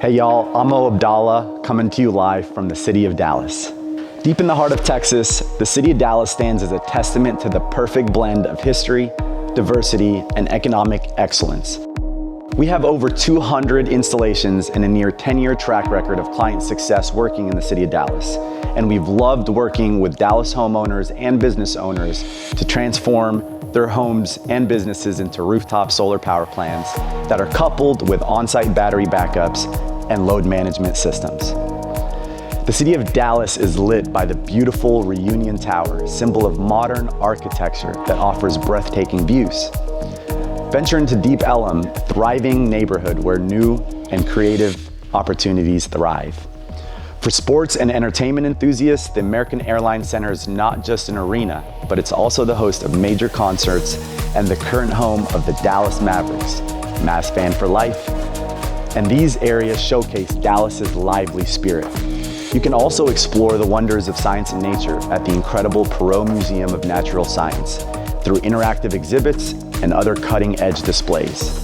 Hey y'all, I'm Mo Abdallah, coming to you live from the city of Dallas. Deep in the heart of Texas, the city of Dallas stands as a testament to the perfect blend of history, diversity, and economic excellence. We have over 200 installations and a near 10-year track record of client success working in the city of Dallas. And we've loved working with Dallas homeowners and business owners to transform their homes and businesses into rooftop solar power plants that are coupled with on-site battery backups and load management systems. The city of Dallas is lit by the beautiful Reunion Tower, symbol of modern architecture that offers breathtaking views. Venture into Deep Ellum, thriving neighborhood where new and creative opportunities thrive. For sports and entertainment enthusiasts, the American Airlines Center is not just an arena, but it's also the host of major concerts and the current home of the Dallas Mavericks, Mavs fan for life. And these areas showcase Dallas's lively spirit. You can also explore the wonders of science and nature at the incredible Perot Museum of Natural Science through interactive exhibits and other cutting-edge displays.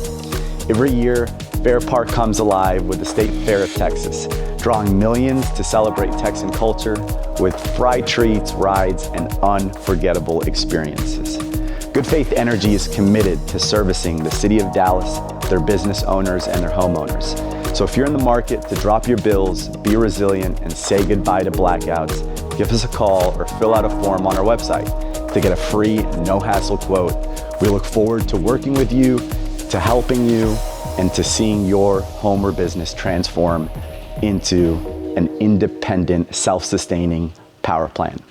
Every year, Fair Park comes alive with the State Fair of Texas, drawing millions to celebrate Texan culture with fried treats, rides, and unforgettable experiences. Good Faith Energy is committed to servicing the city of Dallas, their business owners, and their homeowners. So if you're in the market to drop your bills, be resilient, and say goodbye to blackouts, give us a call or fill out a form on our website to get a free, no-hassle quote. We look forward to working with you, to helping you, and to seeing your home or business transform into an independent, self-sustaining power plant.